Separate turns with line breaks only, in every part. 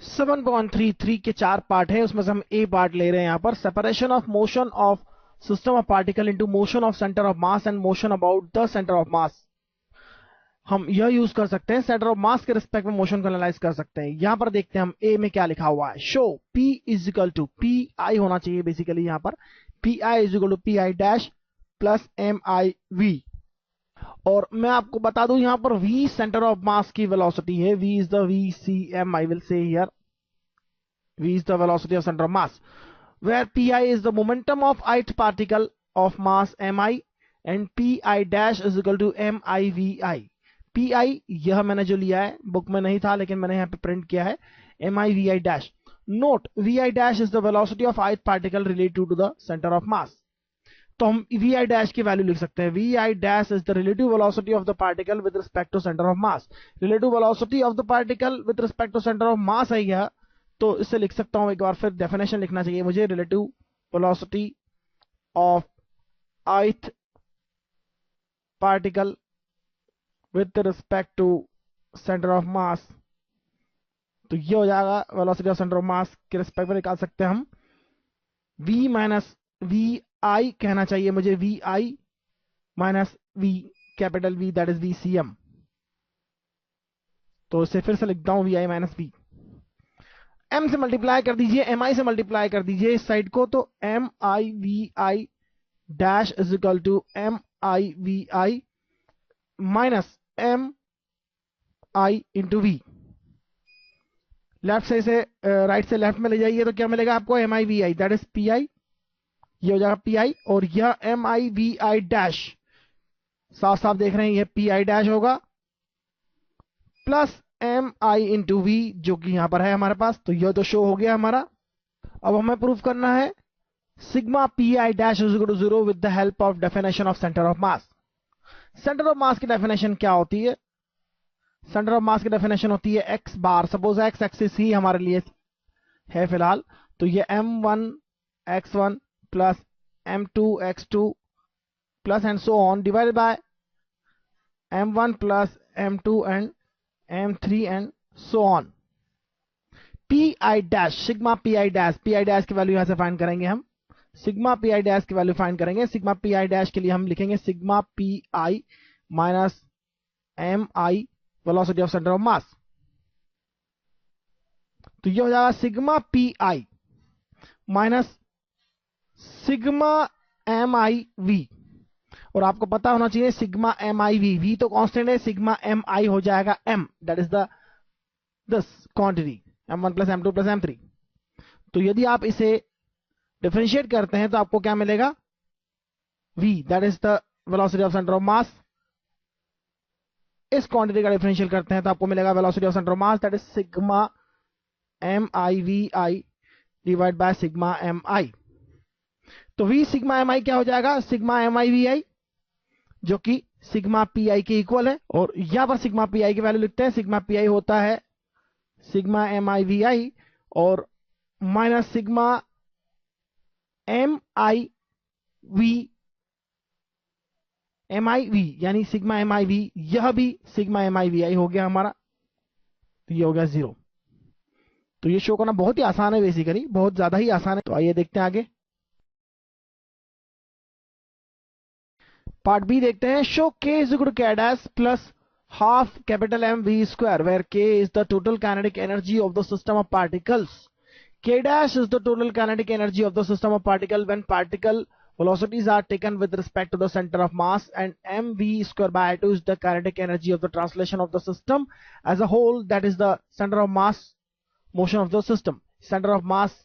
7.33 के 4 पार्ट है, उसमें से हम ए पार्ट ले रहे हैं। यहां पर separation of motion of system of particle into motion of centre of mass and motion about the centre of मास। हम यह यूज कर सकते हैं, सेंटर ऑफ मास के रिस्पेक्ट में मोशन को एनालाइज कर सकते हैं। यहां पर देखते हैं हम ए में क्या लिखा हुआ है। Show P is equal to p i होना चाहिए बेसिकली। यहां पर p i is equal to p i dash plus m I v. और मैं आपको बता दूं यहां पर v सेंटर ऑफ मास की वेलोसिटी है। v is the vcm, I will say here v is the velocity of center of mass, where pi is the momentum of ith particle of mass mi and pi dash is equal to mivi। pi यह मैंने जो लिया है, book में नहीं था लेकिन मैंने यहाँ पे प्रिंट किया है, mivi dash। Note vi dash is the velocity of ith particle relative to the center of mass। तो हम vi dash की वैल्यू लिख सकते हैं, vi dash is the relative velocity of the particle with respect to center of mass। relative velocity of the particle with respect to center of mass है यह, तो इससे लिख सकता हूं। एक बार फिर डेफिनेशन लिखना चाहिए मुझे, relative velocity of ith particle with respect to centre of mass. तो ये हो जाएगा velocity of centre of mass के रिस्पेक्ट में निकाल सकते हैं हम v माइनस वी आई, कहना चाहिए मुझे v i minus v capital V, that is VCM। तो इसे फिर से लिखता हूं, v i minus v. m से मल्टीप्लाई कर दीजिए, mi से मल्टीप्लाई कर दीजिए इस साइड को, तो m I we I dash is equal to m I we i minus m i into v. Left से राइट से लेफ्ट में ले जाइए तो क्या मिलेगा आपको, m I we i that is p i, ये हो जाएगा पी आई, और यह m I we I dash साफ साफ देख रहे हैं यह पी आई डैश होगा plus m i into v, जो कि यहां पर है हमारे पास। तो यह तो शो हो गया हमारा। अब हमें प्रूफ करना है sigma p i dash is equal to 0 with the help of definition of centre of mass. Centre of mass की डेफिनेशन क्या होती है? सेंटर ऑफ मास की डेफिनेशन होती है एक्स बार। सपोज एक्स एक्सिस ही हमारे लिए है फिलहाल, तो ये m1 x1 plus m2 x2 plus and so on divided by m1 plus m2 and m3 and so on. P i dash, sigma p i dash, P i dash की value यहां से find करेंगे हम। Sigma p i dash की value find करेंगे। Sigma p i dash के लिए हम लिखेंगे sigma p i minus m i velocity of centre of mass. तो ये हो जाएगा sigma p i minus sigma M I v. और आपको पता होना चाहिए सिग्मा एम आई वी, वी तो कांस्टेंट है, सिग्मा एम आई हो जाएगा m, that is the this quantity m1 plus m2 plus m3। तो यदि आप इसे डिफरेंशिएट करते हैं तो आपको क्या मिलेगा, v that is the velocity of centre of mass. इस क्वांटिटी का डिफरेंशियल करते हैं तो आपको मिलेगा velocity of centre of mass, that is sigma M I we I divide by sigma M I. तो v सिग्मा एम आई क्या हो जाएगा, sigma M I we I, जो कि सिग्मा पी आई के इक्वल है। और यहां पर सिग्मा पी आई की वैल्यू लिखते हैं, सिग्मा पी आई होता है sigma M I we i और माइनस सिग्मा एम आई वी यानी सिग्मा एम आई वी, यह भी सिग्मा एम आई वी आई हो गया हमारा। तो ये हो गया 0। तो ये शो करना बहुत ही आसान है, बेसिकली बहुत ज्यादा ही आसान है। तो आइए देखते हैं आगे, पार्ट बी देखते हैं। Show k is equal to k dash plus half capital M V square, where k is the total kinetic energy of the system of particles. K dash is the total kinetic energy of the system of particle when particle velocities are taken with respect to the center of mass, and mv square by 2 is the kinetic energy of the translation of the system as a whole, that is the center of mass motion of the system। center of mass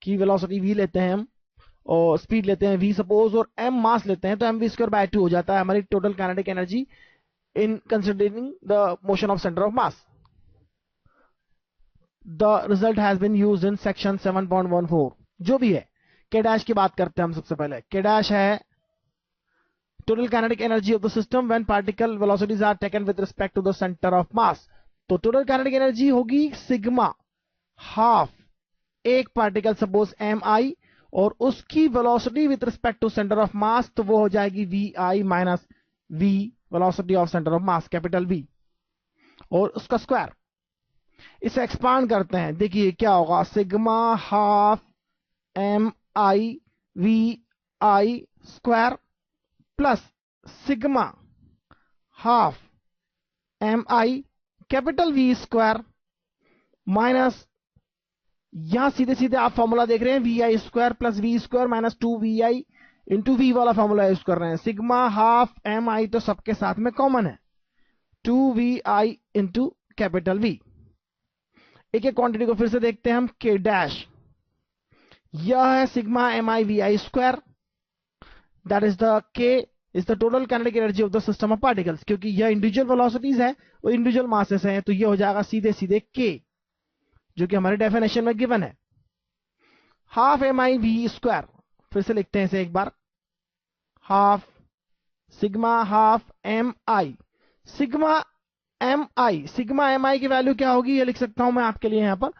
की velocity v लेते हैं हम और speed लेते हैं v suppose, और m मास लेते हैं तो mv square by 2 हो जाता है हमारी total kinetic energy in considering the motion of center of mass। The result has been used in section 7.14। जो भी है, k dash की बात करते हैं हम सबसे पहले। k dash है total kinetic energy of the system when particle velocities are taken with respect to the center of mass। तो total kinetic energy होगी सिग्मा हाफ एक पार्टिकल सपोज एम आई और उसकी velocity with respect to centre of mass, तो वो हो जाएगी v i minus v velocity of centre of mass capital V और उसका स्क्वायर। इसे एक्सपांड करते हैं, देखिए क्या होगा, sigma half m I we I square plus sigma half m I capital v square minus, यहां सीधे सीधे आप फॉर्मूला देख रहे हैं, वी आई square plus v square minus 2vi into v वाला फॉर्मूला यूज कर रहे हैं। सिग्मा हाफ एम आई तो सबके साथ में कॉमन है, 2vi इंटू कैपिटल वी। एक एक क्वांटिटी को फिर से देखते हैं हम, के डैश, यह है sigma M I we I square, that is the K is the total kinetic energy of the system of particles. क्योंकि यह इंडिविजुअल वेलोसिटीज है और इंडिविजुअल मासेस हैं, तो यह हो जाएगा सीधे सीधे के, जो कि हमारे डेफिनेशन में गिवन है। हाफ एम आई वी स्क्वायर, फिर से लिखते हैं इसे एक बार, half sigma half m i, sigma M i की वैल्यू क्या होगी, ये लिख सकता हूं मैं आपके लिए यहां पर,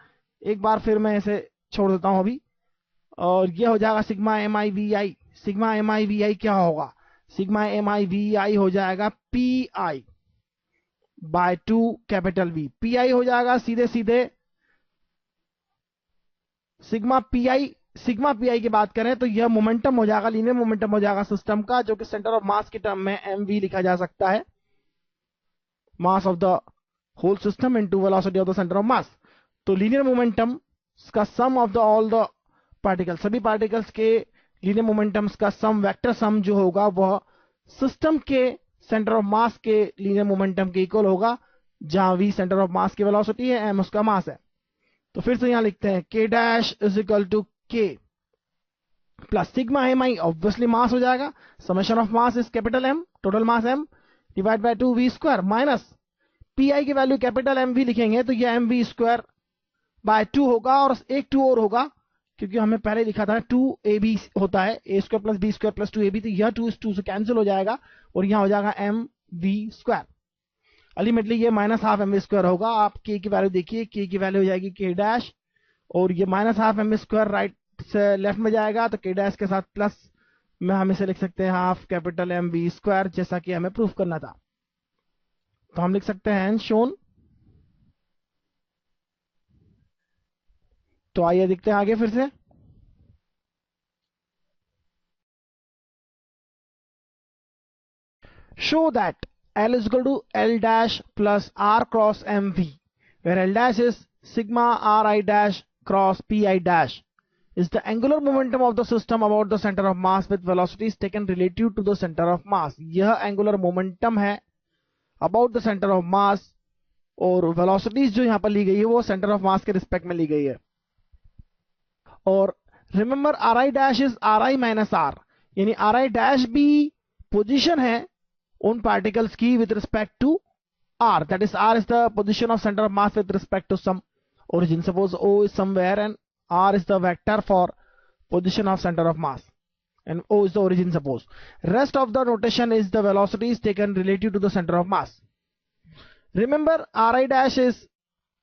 एक बार फिर मैं इसे छोड़ देता हूं अभी, और ये हो जाएगा sigma M I we I. Sigma M I we I क्या होगा, सिग्मा एम आई वी आई हो जाएगा P I by 2 capital V. P I हो जाएगा सीधे सीधे सिग्मा पी आई की बात करें तो यह मोमेंटम हो जाएगा, लीनियर मोमेंटम हो जाएगा सिस्टम का, जो कि सेंटर ऑफ मास के टर्म में एम वी लिखा जा सकता है, mass of the whole system into velocity of the centre of mass. तो लीनियर मोमेंटम का sum of the all the particles, सभी पार्टिकल्स के लीनियर मोमेंटम्स का सम, वेक्टर सम जो होगा वह सिस्टम के सेंटर ऑफ मास के लीनियर मोमेंटम के इक्वल होगा, जहां वी सेंटर ऑफ मास की वेलोसिटी है, एम उसका मास है। तो फिर से यहां लिखते हैं k dash is equal to k plus sigma M i, obviously mass हो जाएगा, summation of mass is capital m, total mass m divide by 2v square, minus p i की वैल्यू कैपिटल एम वी लिखेंगे तो यह M v square by 2 होगा, और एक 2 और होगा, क्योंकि हमें पहले लिखा था 2ab होता है, A square plus B square plus 2ab, तो यह 2 इस 2 से कैंसिल हो जाएगा और यहां हो जाएगा एम वी स्क्वायर। अल्टीमेटली ये minus half m v square होगा। आप के की वैल्यू देखिए, के की वैल्यू हो जाएगी के डैश, और ये minus half m v square right से लेफ्ट में जाएगा, तो के डैश के साथ प्लस में हम इसे लिख सकते हैं half capital m v square, जैसा कि हमें प्रूफ करना था। तो हम लिख सकते हैं शोन। तो आइए देखते हैं आगे फिर से। Show that L is equal to L dash plus R cross MV, where L dash is sigma Ri dash cross Pi dash, is the angular momentum of the system about the center of mass with velocities taken relative to the center of mass। यह angular momentum है about the center of mass, और velocities जो यहां पर ली गई है वो center of mass के रिस्पेक्ट में ली गई है। और remember Ri dash is Ri minus R, यानी Ri dash भी पोजीशन है उन पार्टिकल्स की with respect to R, that is R is the position of center of mass with respect to some origin. Suppose O is somewhere and R is the vector for position of center of mass and O is the origin suppose. Rest of the notation is the velocity is taken relative to the center of mass. Remember Ri dash is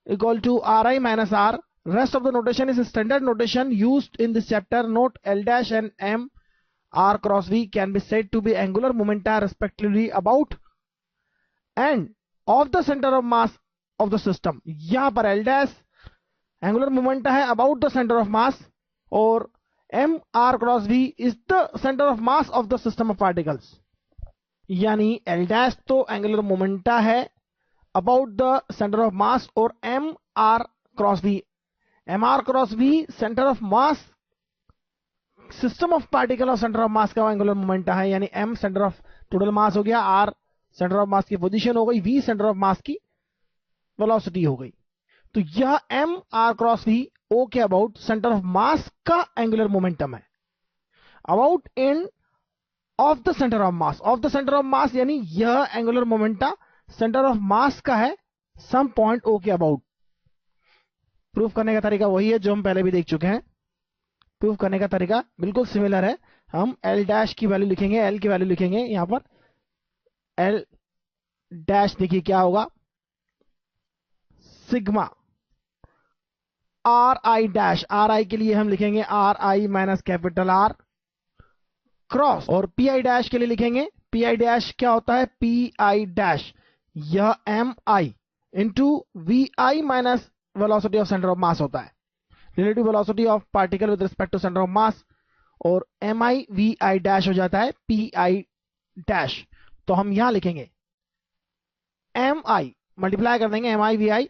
equal to Ri minus R. Rest of the notation is a standard notation used in this chapter. Note L dash and M R cross V can be said to be angular momenta respectively about and of the center of mass of the system। यहां पर L dash angular momenta है about the center of mass, और M R cross V is the center of mass of the system of particles। यानी L dash तो angular momenta है about the center of mass, और M R cross V center of mass system of particle और centre of मास का angular momenta है, यानी m centre of total mass हो गया, r सेंटर ऑफ मास की पोजीशन हो गई, v सेंटर ऑफ मास की वेलोसिटी हो गई। तो यह m r cross v o के अबाउट सेंटर ऑफ मास का एंगुलर मोमेंटम है, about in of the centre of mass, of the centre of मास, यानी यह एंगुलर मोमेंटा सेंटर ऑफ मास का है सम पॉइंट o के अबाउट। प्रूफ करने का तरीका वही है जो हम पहले भी देख चुके हैं। प्रूफ करने का तरीका बिल्कुल सिमिलर है। हम L डैश की वैल्यू लिखेंगे, L की वैल्यू लिखेंगे यहां पर L डैश, देखिए क्या होगा, sigma are I dash, r i के लिए हम लिखेंगे r i minus capital r cross, और पी आई डैश के लिए लिखेंगे पी आई डैश क्या होता है, पी आई डैश, यह m i into v i minus velocity of centre of mass होता है, relative velocity of particle with respect to centre of mass, और M I we I dash हो जाता है पी आई डैश। तो हम यहां लिखेंगे एम आई मल्टीप्लाई कर देंगे m I we i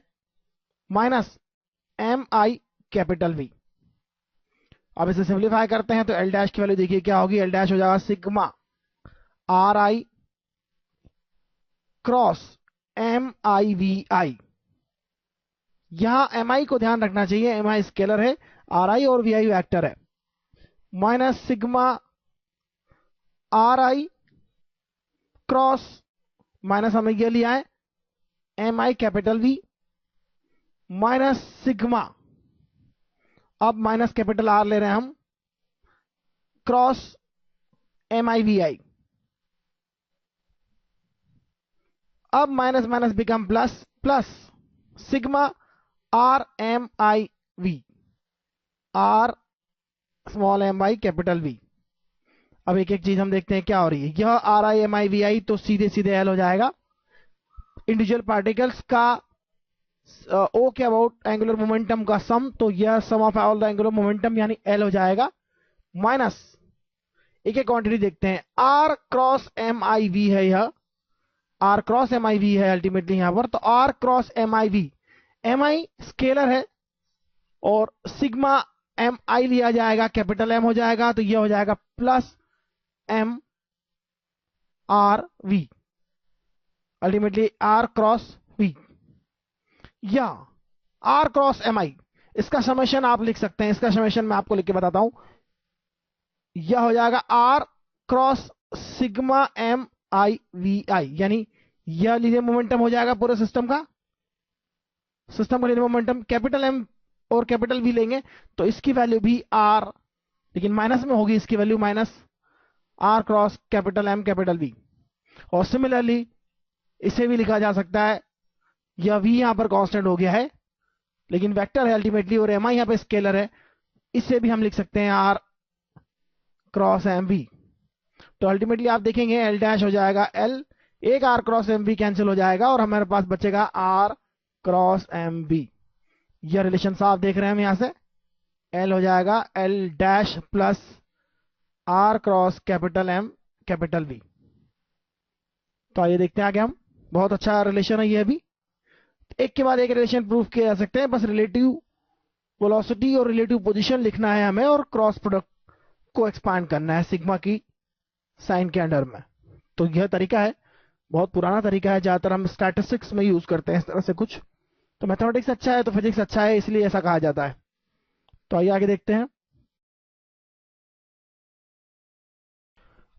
minus m I capital v. अब इसे सिंप्लीफाई करते हैं तो एल डैश की वैल्यू देखिए क्या होगी, एल डैश हो जाएगा sigma are I cross M I we I. यहां एम आई को ध्यान रखना चाहिए, एम आई स्केलर है, आर आई और वी आई वैक्टर है, minus sigma are I cross minus हमें यह लिया है एम आई कैपिटल वी माइनस सिग्मा, अब माइनस कैपिटल आर ले रहे हैं हम, cross M I we I. अब minus minus become plus, plus sigma R M I we, are small m I capital v. अब एक एक चीज हम देखते हैं क्या हो रही है। यह R I M I we I तो सीधे सीधे एल हो जाएगा, इंडिविजुअल पार्टिकल्स का ओ के अबाउट एंगुलर मोमेंटम का सम, तो यह sum of all the angular momentum यानी एल हो जाएगा, माइनस एक एक क्वांटिटी देखते हैं, are cross M I V है, यह आर क्रॉस एम आई वी है अल्टीमेटली यहां पर, तो R cross M I V, M I scalar है और सिग्मा एम आई लिया जाएगा, कैपिटल एम हो जाएगा, तो यह हो जाएगा plus m r v, ultimately r cross v, या आर क्रॉस एम आई। इसका समेशन आप लिख सकते हैं, इसका समेशन मैं आपको लिख के बताता हूं, यह हो जाएगा R cross sigma M I we I, यानी यह लीनियर मोमेंटम हो जाएगा पूरे सिस्टम का, सिस्टम का लीनियर मोमेंटम, कैपिटल एम और कैपिटल वी लेंगे तो इसकी वैल्यू भी आर, लेकिन माइनस में होगी इसकी वैल्यू, minus r cross capital m capital v. और सिमिलरली इसे भी लिखा जा सकता है, यह v यहां पर कांस्टेंट हो गया है लेकिन वेक्टर है अल्टीमेटली, और एम आई यहां पर स्केलर है, इसे भी हम लिख सकते हैं आर क्रॉस एम वी। तो अल्टीमेटली आप देखेंगे एल डैश हो जाएगा एल, एक r cross m v cancel हो जाएगा और हमारे पास बचेगा आर क्रॉस एम वी। यह रिलेशन साफ देख रहे हैं हम यहां से, एल हो जाएगा l dash plus r cross capital m capital v. तो आइए देखते हैं आगे हम, बहुत अच्छा रिलेशन है ये भी, एक के बाद एक रिलेशन प्रूव किए जा सकते हैं, बस रिलेटिव वेलोसिटी और रिलेटिव पोजीशन लिखना है हमें और क्रॉस प्रोडक्ट को एक्सपांड करना है सिग्मा की साइन के अंडर में। तो यह तरीका है, बहुत पुराना तरीका है, ज्यादातर हम स्टैटिस्टिक्स में यूज करते हैं इस तरह से कुछ, तो मैथमेटिक्स अच्छा है तो फिजिक्स अच्छा है, इसलिए ऐसा कहा जाता है। तो आइए आगे देखते हैं।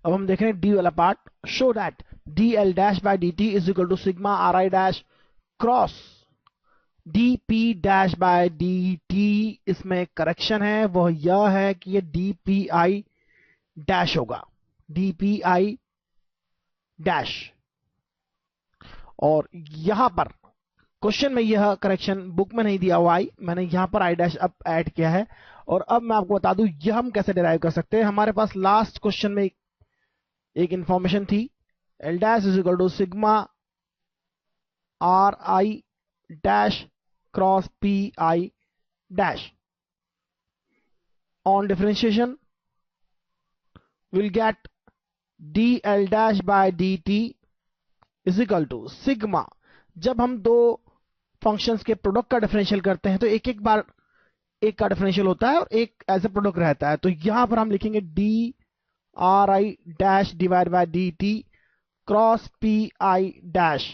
अब हम देख रहे हैं डी वाला part, show that d l dash by d t is equal to sigma are I dash cross d p dash by d t. इसमें करेक्शन है, वह यह है कि ये डी पी आई डैश होगा, डी पी आई डैश, और यहां पर क्वेश्चन में यह करेक्शन बुक में नहीं दिया हुआ आई, मैंने यहां पर आई डैश अब ऐड किया है। और अब मैं आपको बता दूं यह हम कैसे डिराइव कर सकते हैं। हमारे पास लास्ट क्वेश्चन में एक इंफॉर्मेशन थी, l dash is equal to sigma are I dash cross p i dash. On differentiation will get d l dash by d t is equal to sigma. जब हम दो फंक्शंस के product का differential करते हैं तो एक एक बार एक का डिफरेंशियल होता है और एक एज ए प्रोडक्ट रहता है, तो यहां पर हम लिखेंगे d r I dash divide by d t cross p i dash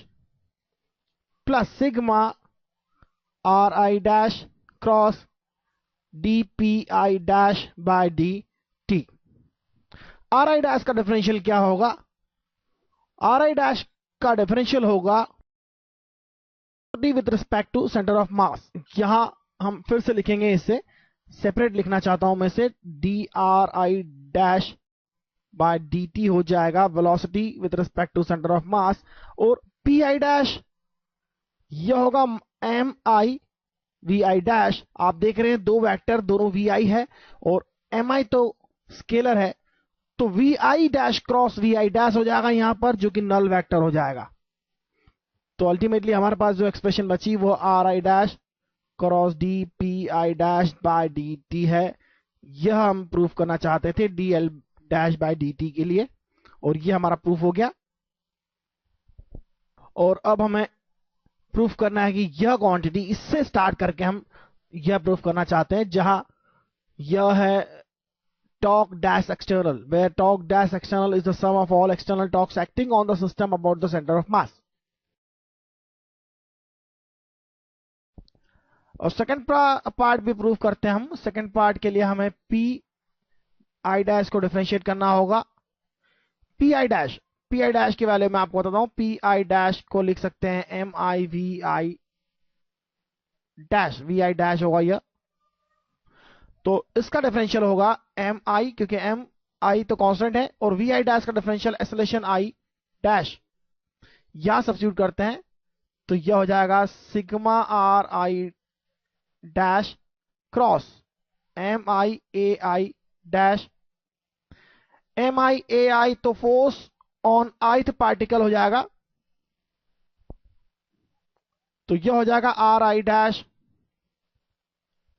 plus sigma are I dash cross d p i dash by d t. R I dash का differential क्या होगा, आर आई डैश का differential होगा with respect to centre of mass. यहां हम फिर से लिखेंगे, इससे सेपरेट लिखना चाहता हूं मैं इसे, d r I dash by d t हो जाएगा velocity with respect to centre of mass, और पी आई डैश यह होगा m I we I dash. आप देख रहे हैं दो वेक्टर दोनों वी आई है और एम आई तो स्केलर है, तो वी आई डैश क्रॉस वी आई डैश हो जाएगा यहां पर, जो कि नल वेक्टर हो जाएगा। तो अल्टीमेटली हमारे पास जो एक्सप्रेशन बची वो are I dash cross d p i dash by d T है, यह हम प्रूफ करना चाहते थे D l dash by d T के लिए, और यह हमारा प्रूफ हो गया। और अब हमें प्रूफ करना है कि यह क्वांटिटी, इससे स्टार्ट करके हम यह प्रूफ करना चाहते हैं जहां यह है torque dash external, where torque dash external is the sum of all external torques acting on the system about the center of mass. और सेकंड पार्ट भी प्रूव करते हैं हम। सेकंड पार्ट के लिए हमें पी आई डैश को differentiate करना होगा। पी आई डैश की वैल्यू मैं आपको बताता हूं। पी आई डैश को लिख सकते हैं m I we I dash, v I dash होगा यह, तो इसका डिफरेंशियल होगा एम आई, क्योंकि एम आई तो कांस्टेंट है, और वी आई डैश का डिफरेंशियल एक्सेलरेशन आई डैश, यहां सब्स्टिट्यूट करते हैं तो यह हो जाएगा sigma are I dash cross M I A I dash. M I A I तो फोर्स ऑन आइथ पार्टिकल हो जाएगा, तो यह हो जाएगा R I dash,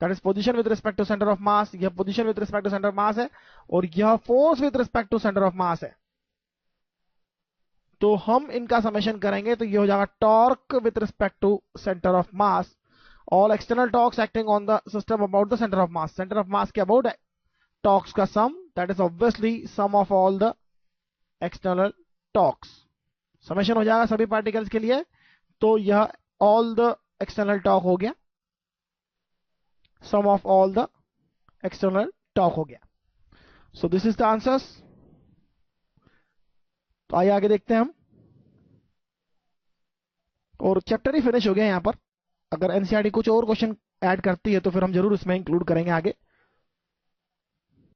that is position with respect to centre of mass. यह position with respect to centre of mass है, और यह force with respect to centre of mass है। तो हम इनका समेशन करेंगे तो यह हो जाएगा torque with respect to centre of mass, all external torques acting on the system about the centre of mass. Centre of mass के अबाउट है टॉर्क्स का sum, that is obviously sum of all the external torques. Summation हो जाएगा सभी particles के लिए, तो यह ऑल द एक्सटर्नल टॉर्क हो गया, sum of all the external torque हो गया। So this is the answers। तो आइए आगे देखते हैं हम, और चैप्टर ही फिनिश हो गया यहां पर। अगर एनसीईआरटी कुछ और क्वेश्चन ऐड करती है तो फिर हम जरूर इसमें इंक्लूड करेंगे आगे।